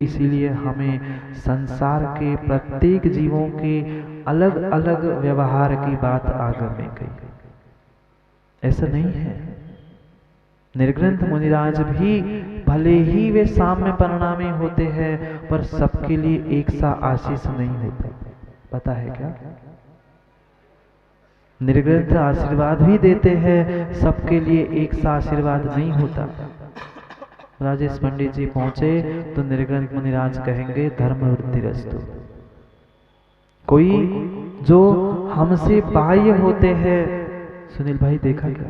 इसीलिए हमें संसार के प्रत्येक जीवों के अलग अलग व्यवहार की बात आगम में कही। ऐसा नहीं है। निर्ग्रंथ मुनिराज भी भले ही वे साम्य परिणामी होते हैं, पर सबके लिए एक सा आशीष नहीं होता। पता है क्या? निर्ग्रंथ आशीर्वाद भी देते हैं, सबके लिए एक सा आशीर्वाद नहीं होता। राजेश पंडित जी पहुंचे तो निर्ग्रंथ मुनिराज कहेंगे धर्म वृद्धिरस्तु। कोई जो हमसे बाह्य होते हैं, सुनील भाई देखा क्या?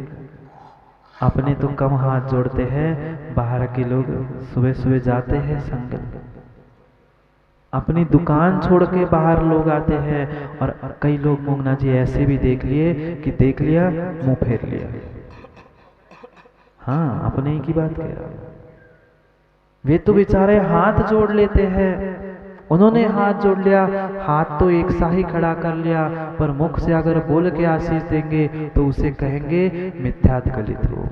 अपने तो कम हाथ जोड़ते हैं, बाहर के लोग सुबह सुबह जाते हैं संगल, अपनी दुकान छोड़ के बाहर लोग आते हैं। और कई लोग मोंगना जी ऐसे भी देख लिए कि देख लिया मुंह फेर लिया। हाँ, अपने ही की बात कह रहा हूं। वे तो बेचारे हाथ जोड़ लेते हैं, उन्होंने हाथ जोड़ लिया, हाथ तो एक सा ही खड़ा कर लिया, पर मुख से अगर बोल के आशीष देंगे तो उसे कहेंगे मिथ्यात्कलित हो।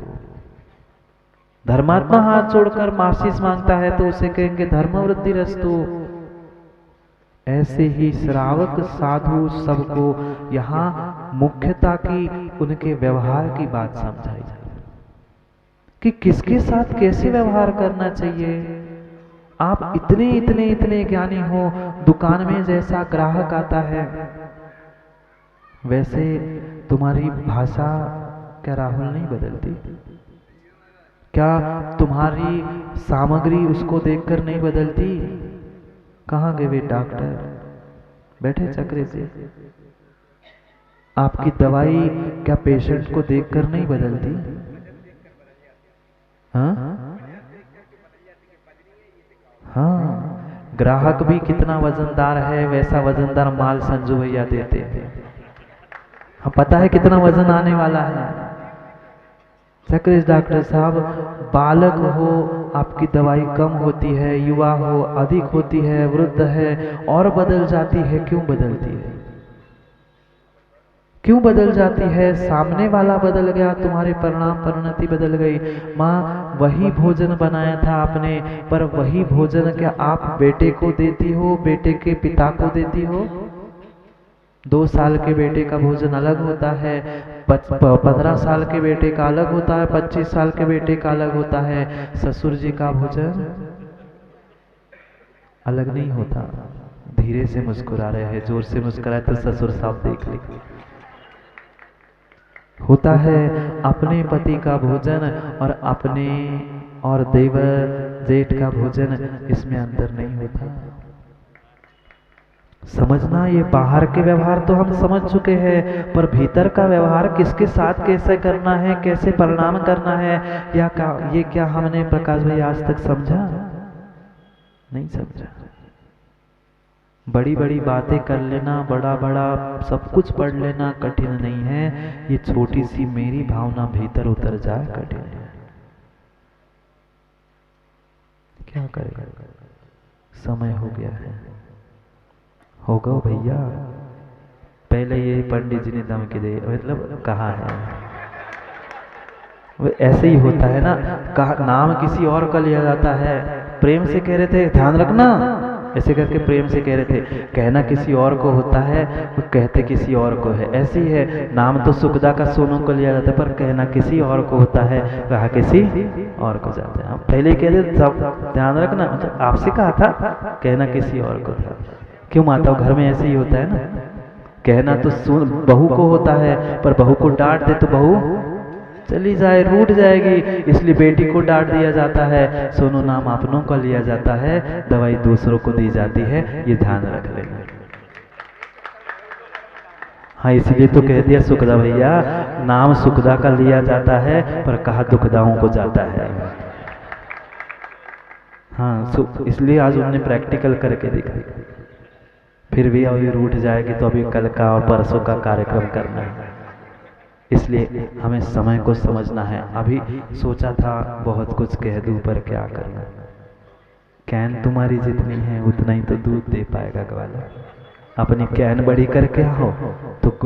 धर्मात्मा हाथ जोड़कर आशीष मांगता है तो उसे कहेंगे धर्म वृद्धिरस्तु। ऐसे ही श्रावक साधु सबको यहाँ मुख्यता की उनके व्यवहार की बात समझाई जाए कि किसके साथ कैसे व्यवहार करना चाहिए। आप इतने इतने इतने ज्ञानी हो, दुकान में जैसा ग्राहक आता है वैसे तुम्हारी भाषा क्या राहुल नहीं बदलती? क्या तुम्हारी सामग्री उसको देखकर नहीं बदलती? कहाँ गए वे डॉक्टर? बैठे चक्रे से। आपकी दवाई क्या पेशेंट को देखकर नहीं बदलती? हाँ, ग्राहक भी कितना वजनदार है वैसा वजनदार माल संजू भैया देते हैं। हाँ, पता है कितना वजन आने वाला है। चक्रेश डॉक्टर साहब, बालक हो आपकी दवाई कम होती है, युवा हो अधिक होती है, वृद्ध है और बदल जाती है। क्यों बदलती है? क्यों बदल जाती है? सामने वाला बदल गया, तुम्हारे परिणाम परिणति बदल गई। माँ, वही भोजन बनाया था आपने, पर वही भोजन क्या आप बेटे को देती हो, बेटे के पिता को देती हो? 2 साल के बेटे का भोजन अलग होता है, 15 साल के बेटे का अलग होता है, 25 साल के बेटे का अलग होता है। ससुर जी का भोजन अलग नहीं होता। धीरे से मुस्कुरा रहे हैं, जोर से मुस्कुराए तो ससुर साहब देख ले। होता है अपने पति का भोजन और अपने और देवर जेठ का भोजन, इसमें अंतर नहीं होता। समझना, ये बाहर के व्यवहार तो हम समझ चुके हैं, पर भीतर का व्यवहार किसके साथ कैसे करना है, कैसे परिणाम करना है, ये क्या हमने प्रकाश भाई आज तक समझा? नहीं समझा। बड़ी बड़ी बातें कर लेना, बड़ा बड़ा सब कुछ पढ़ लेना कठिन नहीं है, ये छोटी सी मेरी भावना भीतर उतर जाए कठिन है। क्या करेगा? समय हो गया है। होगा भैया। पहले ये पंडित जी ने धमकी दे, मतलब कहा है वो ऐसे ही होता है ना, नाम किसी और का लिया जाता है। प्रेम से कह रहे थे ध्यान रखना, ऐसे करके प्रेम से कह रहे थे, कहना किसी और को होता है, वो कहते किसी और को है। ऐसी है, नाम तो सुखदा का सोनू को लिया जाता है, पर कहना किसी और को होता है, कहा किसी और को जाता है। हम पहले कहते सब ध्यान रखना, मतलब आपसे कहा था, कहना किसी और को था। क्यों माता, घर में ऐसे ही होता है ना, कहना तो बहू को होता है, पर बहू को डांट दे तो बहू चली जाए, रूठ जाएगी, इसलिए बेटी को डांट दिया जाता है। सोनू नाम अपनों का लिया जाता है, दवाई दूसरों को दी जाती है, ये ध्यान रख लेना। हाँ, इसलिए तो कह दिया सुखदा भैया, नाम सुखदा का लिया जाता है, पर कहा दुखदाओं को जाता है। हाँ, इसलिए आज उन्होंने प्रैक्टिकल करके दिखा। फिर भी अभी रूठ जाएगी तो अभी कल का और परसों का कार्यक्रम करना है, इसलिए हमें समय को समझना है। अभी सोचा था बहुत कुछ कह दूं, पर क्या करना, कैन तुम्हारी जितनी है उतना ही तो दूध दे पाएगा ग्वाला। अपनी कैन बड़ी करके आओ तो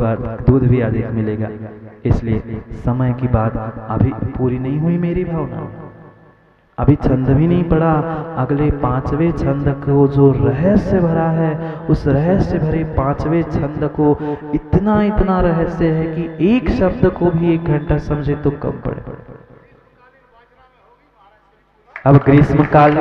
दूध भी अधिक मिलेगा। इसलिए समय की बात अभी पूरी नहीं हुई मेरी भावना, अभी छंद भी नहीं पढ़ा, अगले 5वें छंद को जो रहस्य भरा है, उस रहस्य भरे 5वें छंद को इतना इतना रहस्य है कि एक शब्द को भी 1 घंटा समझे तो कम पड़े। अब ग्रीष्मकाल,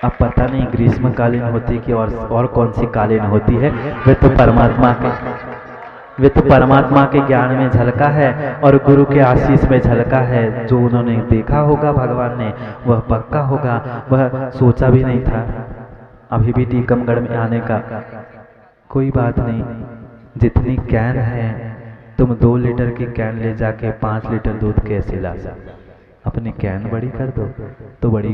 अब पता नहीं ग्रीष्मकालीन होती कि और कौन सी कालीन होती है, वे तो परमात्मा के ज्ञान में झलका है और गुरु के आशीष में झलका है। जो उन्होंने देखा होगा भगवान ने, वह पक्का होगा, वह सोचा भी नहीं था अभी भी टीकमगढ़ में आने का। कोई बात नहीं, जितनी कैन है, तुम 2 लीटर की कैन ले जाके 5 लीटर दूध कैसे ला सकते? अपनी कैन बड़ी कर दो तो बड़ी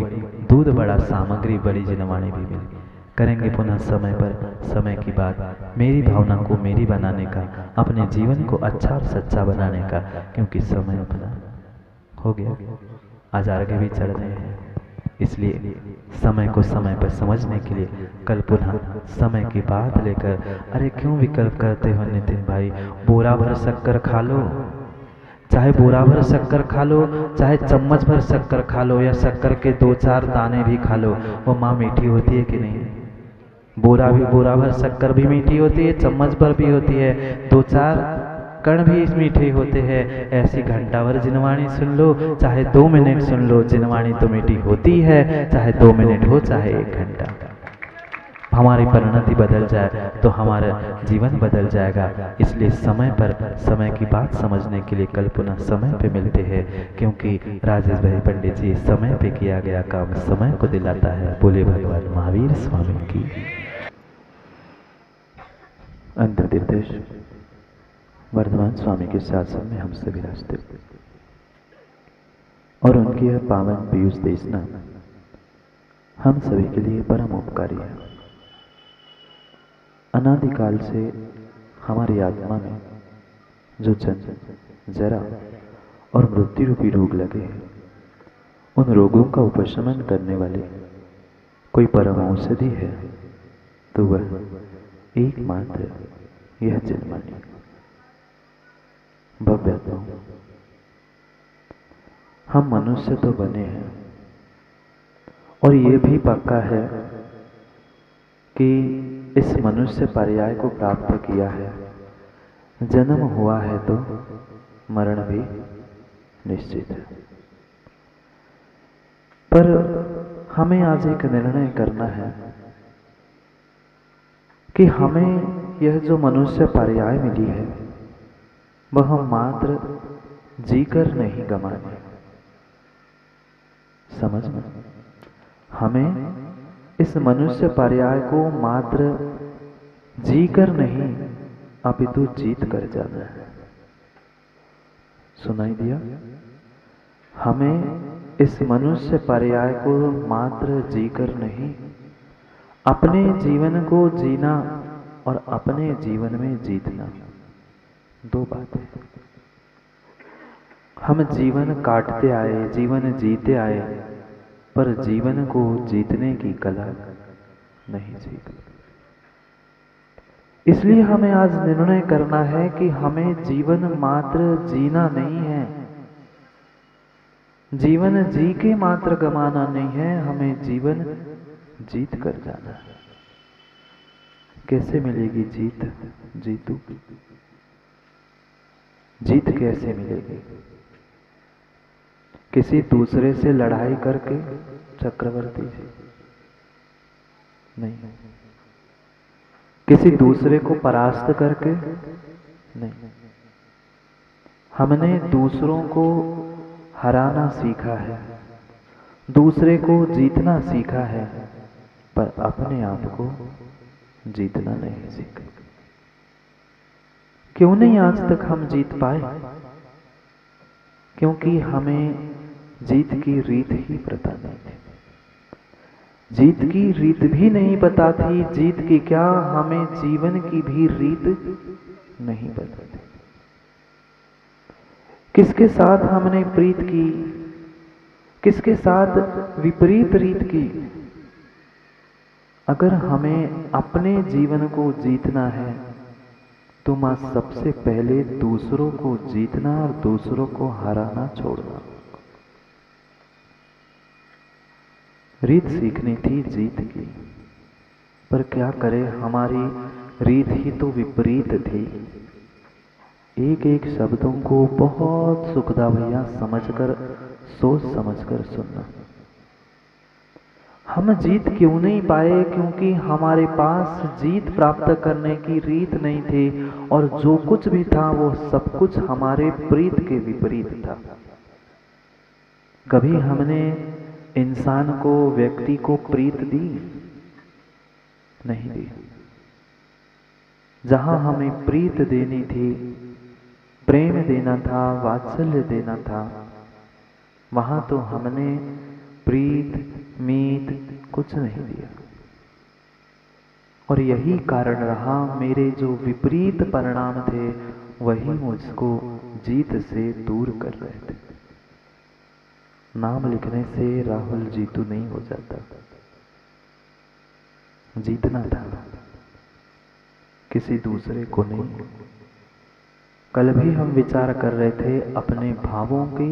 दूध बड़ा, सामग्री बड़ी, जिनवाणी भी मिली। करेंगे पुनः समय पर, समय की बात, मेरी भावना को मेरी बनाने का, अपने जीवन को अच्छा और सच्चा बनाने का, क्योंकि समय अपना हो गया। आज आगे भी चढ़ रहे हैं, इसलिए समय को समय पर समझने के लिए कल पुनः समय की बात लेकर। अरे क्यों विकल्प करते हो नितिन भाई? बोरा भर शक्कर खा लो, चाहे बोरा भर शक्कर खा लो, चाहे चम्मच भर शक्कर खा लो, या शक्कर के 2-4 दाने भी खा लो, वो माँ मीठी होती है कि नहीं? बोरा भर शक्कर भी मीठी होती है, चम्मच भर भी होती है, 2-4 कण भी मीठे होते हैं। ऐसी घंटा भर जिनवाणी सुन लो, चाहे 2 मिनट सुन लो, जिनवाणी तो मीठी होती है, चाहे 2 मिनट हो चाहे 1 घंटा। हमारी परिणति बदल जाए तो हमारा जीवन बदल जाएगा। इसलिए समय पर समय की बात समझने के लिए कल पुनः समय पे मिलते हैं, क्योंकि राजेश भाई पंडित जी समय पे किया गया काम समय को दिलाता है। बोले भगवान महावीर स्वामी की। अंतर निर्देश वर्धमान स्वामी के शासन में हम सभी रास्ते और उनकी यह पावन पीयूष देशना हम सभी के लिए परम उपकारी है। अनादिकाल से हमारी आत्मा में जो जन्म, जरा और मृत्यु रूपी रोग लगे हैं, उन रोगों का उपशमन करने वाले कोई परम औषधि है तो वह एकमात्र यह जिनवाणी भव्यत्व। हम मनुष्य तो बने हैं और ये भी पक्का है कि इस मनुष्य पर्याय को प्राप्त किया है। जन्म हुआ है तो मरण भी निश्चित है। पर हमें आज एक निर्णय करना है कि हमें यह जो मनुष्य पर्याय मिली है वह हम मात्र जीकर नहीं गंवानी। समझ में? हमें इस मनुष्य पर्याय को मात्र जीकर नहीं अपितु जीत कर जाना है। सुनाई दिया? हमें इस मनुष्य पर्याय को मात्र जीकर नहीं, अपने जीवन को जीना और अपने जीवन में जीतना, 2 बातें। हम जीवन काटते आए, जीवन जीते आए, पर जीवन को जीतने की कला नहीं सीखी। इसलिए हमें आज निर्णय करना है कि हमें जीवन मात्र जीना नहीं है, जीवन जी के मात्र गंवाना नहीं है, हमें जीवन जीत कर जाना है। कैसे मिलेगी जीत? जीतू जीत कैसे मिलेगी? किसी दूसरे से लड़ाई करके चक्रवर्ती जी? नहीं। किसी दूसरे को परास्त करके? नहीं। हमने दूसरों को हराना सीखा है, दूसरे को जीतना सीखा है, पर अपने आप को जीतना नहीं सीखा। क्यों नहीं आज तक हम जीत पाए? क्योंकि हमें जीत की रीत ही पता नहीं थी। जीत की रीत भी नहीं पता थी। जीत की क्या, हमें जीवन की भी रीत नहीं पता थी। किसके साथ हमने प्रीत की, किसके साथ विपरीत रीत की। अगर हमें अपने जीवन को जीतना है तो माँ सबसे पहले दूसरों को जीतना और दूसरों को हराना छोड़ना। रीत सीखनी थी जीत की, पर क्या करे, हमारी रीत ही तो विपरीत थी। एक एक शब्दों को बहुत सुखदा भैया समझकर, सोच समझकर सुनना। हम जीत क्यों नहीं पाए? क्योंकि हमारे पास जीत प्राप्त करने की रीत नहीं थी, और जो कुछ भी था वो सब कुछ हमारे प्रीत के विपरीत था। कभी हमने इंसान को, व्यक्ति को प्रीत दी? नहीं दी। जहां हमें प्रीत देनी थी, प्रेम देना था, वात्सल्य देना था, वहां तो हमने प्रीत, मीत कुछ नहीं दिया। और यही कारण रहा, मेरे जो विपरीत परिणाम थे वही मुझको जीत से दूर कर रहे थे। नाम लिखने से राहुल जीतू नहीं हो जाता, जीतना था किसी दूसरे को नहीं। कल भी हम विचार कर रहे थे अपने भावों की,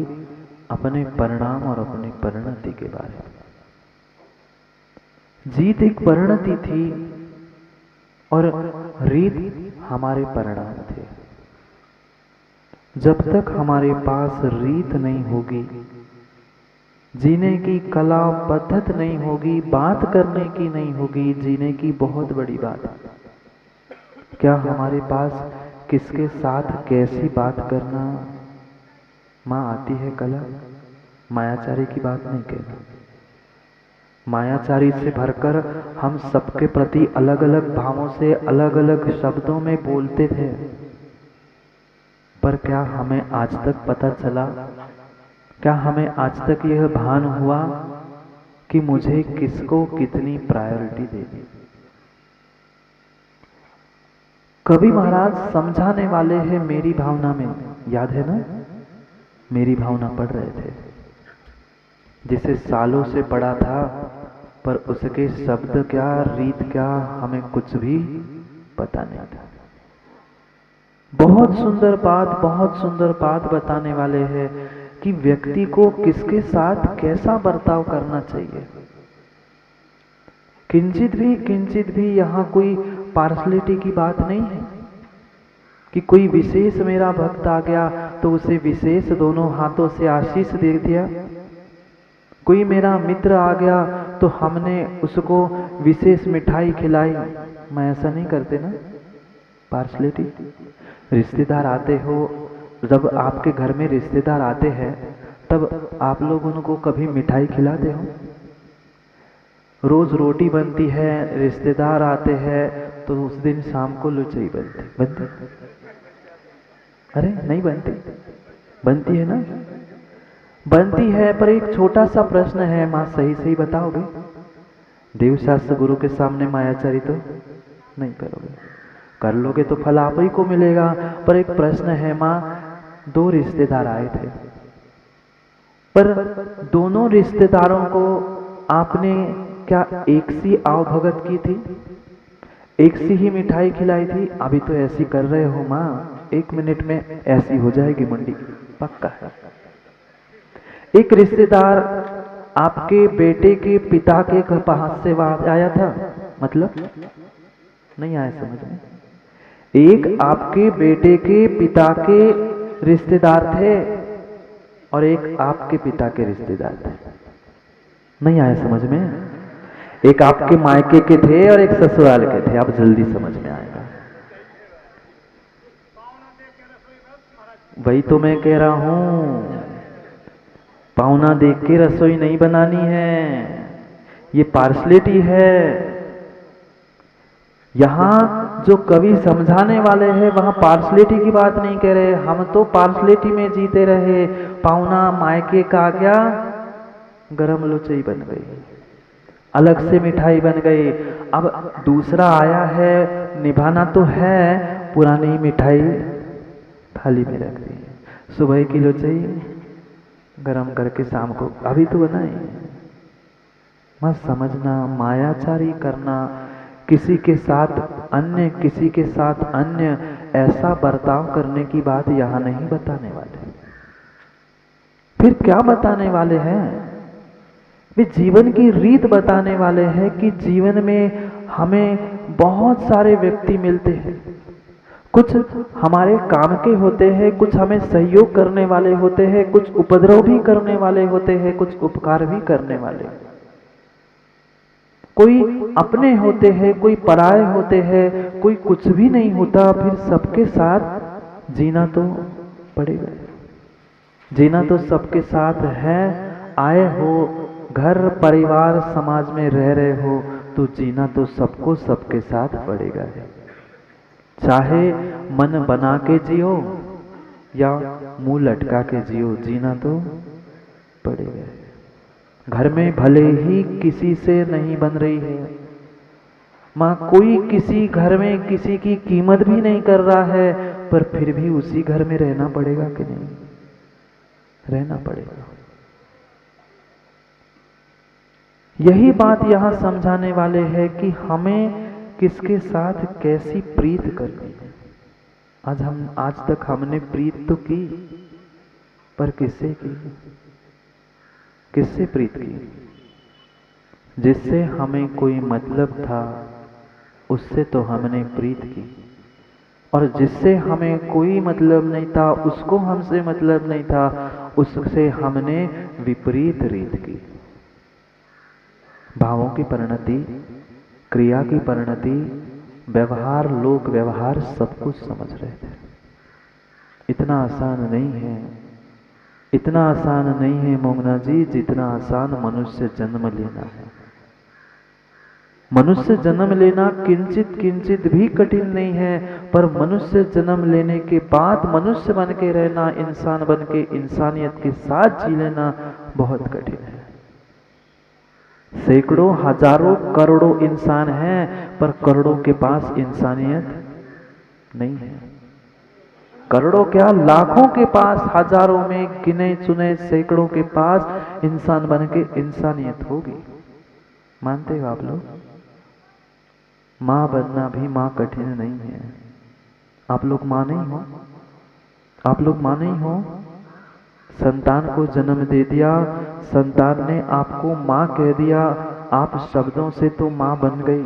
अपने परिणाम और अपनी परिणति के बारे में। जीत एक परिणति थी और रीत हमारे परिणाम थे। जब तक हमारे पास रीत नहीं होगी, जीने की कला पद्धत नहीं होगी, बात करने की नहीं होगी, जीने की बहुत बड़ी बात। क्या हमारे पास किसके साथ कैसी बात करना माँ आती है कला? मायाचारी की बात नहीं कहना। मायाचारी से भरकर हम सबके प्रति अलग अलग भावों से, अलग अलग शब्दों में बोलते थे, पर क्या हमें आज तक पता चला, क्या हमें आज तक यह भान हुआ कि मुझे किसको कितनी प्रायोरिटी देनी? कवि महाराज समझाने वाले हैं मेरी भावना में, याद है ना? मेरी भावना पढ़ रहे थे, जिसे सालों से पढ़ा था, पर उसके शब्द क्या, रीत क्या, हमें कुछ भी पता नहीं था। बहुत सुंदर बात, बहुत सुंदर बात बताने वाले हैं कि व्यक्ति को किसके साथ कैसा बर्ताव करना चाहिए। किंचित भी यहाँ कोई पार्शलिटी की बात नहीं है कि कोई विशेष मेरा भक्त आ गया तो उसे विशेष दोनों हाथों से आशीष दे दिया। कोई मेरा मित्र आ गया तो हमने उसको विशेष मिठाई खिलाई। मैं ऐसा नहीं करते ना, पार्शलिटी। रिश्तेदार आते हो, जब आपके घर में रिश्तेदार आते हैं तब आप लोग उनको कभी मिठाई खिलाते हो? रोज रोटी बनती है, रिश्तेदार आते हैं तो उस दिन शाम को लुचई बनती। अरे नहीं बनती? बनती है ना? बनती है, पर एक छोटा सा प्रश्न है, माँ सही सही बताओगे? देवशास्त्र गुरु के सामने मायाचारी तो नहीं करोगे, कर लोगे तो फल आप ही को मिलेगा। पर एक प्रश्न है माँ, दो रिश्तेदार आए थे, पर दोनों रिश्तेदारों को आपने क्या एक सी आवभगत की थी, एक सी ही मिठाई खिलाई थी? अभी तो ऐसी कर रहे हो माँ, 1 मिनट में ऐसी हो जाएगी मुंडी, पक्का है। एक रिश्तेदार आपके बेटे के पिता के पास से आया था, मतलब नहीं आया समझ में? एक आपके बेटे के पिता के रिश्तेदार थे और एक आपके पिता के रिश्तेदार थे। नहीं आया समझ में? एक आपके मायके के थे और एक ससुराल के थे। अब जल्दी समझ में आएगा। वही तो मैं कह रहा हूं, पाहुना देख के रसोई नहीं बनानी है, ये पार्शलिटी है। यहां जो कवि समझाने वाले हैं वहां पार्शलिटी की बात नहीं कह रहे। हम तो पार्शलिटी में जीते रहे। पाहुना मायके का आ गया, गरम लुचई बन गई, अलग से मिठाई बन गई। अब दूसरा आया है, निभाना तो है, पुरानी मिठाई थाली में रख दी, सुबह की लुचई गरम करके शाम को अभी तो बनाई। मत समझना, मायाचारी करना, किसी के साथ अन्य, किसी के साथ अन्य, ऐसा बर्ताव करने की बात यहाँ नहीं बताने वाले। फिर क्या बताने वाले हैं? वे जीवन की रीत बताने वाले हैं कि जीवन में हमें बहुत सारे व्यक्ति मिलते हैं, कुछ हमारे काम के होते हैं, कुछ हमें सहयोग करने वाले होते हैं, कुछ उपद्रव भी करने वाले होते हैं, कुछ उपकार भी करने वाले। कोई अपने होते हैं, कोई पराये होते हैं, कोई कुछ भी नहीं होता। फिर सबके साथ जीना तो पड़ेगा, जीना तो सबके साथ है। आए हो घर परिवार समाज में रह रहे हो तो जीना तो सबको सबके साथ पड़ेगा है। चाहे मन बना के जियो या मुंह लटका के जियो, जीना तो पड़ेगा। घर में भले ही किसी से नहीं बन रही है माँ, कोई किसी घर में किसी की कीमत भी नहीं कर रहा है, पर फिर भी उसी घर में रहना पड़ेगा कि नहीं? रहना पड़ेगा। यही बात यहाँ समझाने वाले हैं कि हमें किसके साथ कैसी प्रीत करनी है। आज तक हमने प्रीत तो की, पर किससे की? किससे प्रीत की? जिससे हमें कोई मतलब था उससे तो हमने प्रीत की, और जिससे हमें कोई मतलब नहीं था, उसको हमसे मतलब नहीं था, उससे हमने विपरीत रीत की। भावों की परिणति, क्रिया की परिणति, व्यवहार, लोक व्यवहार सब कुछ समझ रहे थे। इतना आसान नहीं है, इतना आसान नहीं है मोमना जी, जितना आसान मनुष्य जन्म लेना है। मनुष्य जन्म लेना किंचित किंचित भी कठिन नहीं है, पर मनुष्य जन्म लेने के बाद मनुष्य बन के रहना, इंसान बन के इंसानियत के साथ जी लेना बहुत कठिन है। सैकड़ों हजारों करोड़ों इंसान हैं, पर करोड़ों के पास इंसानियत नहीं है। करोड़ों क्या, लाखों के पास, हजारों में गिने चुने सैकड़ों के पास इंसान बन के इंसानियत होगी। मानते हो आप लोग? माँ बनना भी माँ कठिन नहीं है। आप लोग माँ नहीं हो? आप लोग माँ नहीं हो? संतान को जन्म दे दिया, संतान ने आपको माँ कह दिया, आप शब्दों से तो माँ बन गई,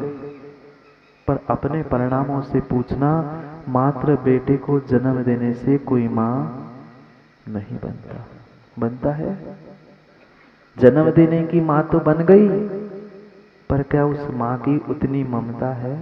पर अपने परिणामों से पूछना, मात्र बेटे को जन्म देने से कोई माँ नहीं बनता। बनता है? जन्म देने की माँ तो बन गई, पर क्या उस माँ की उतनी ममता है?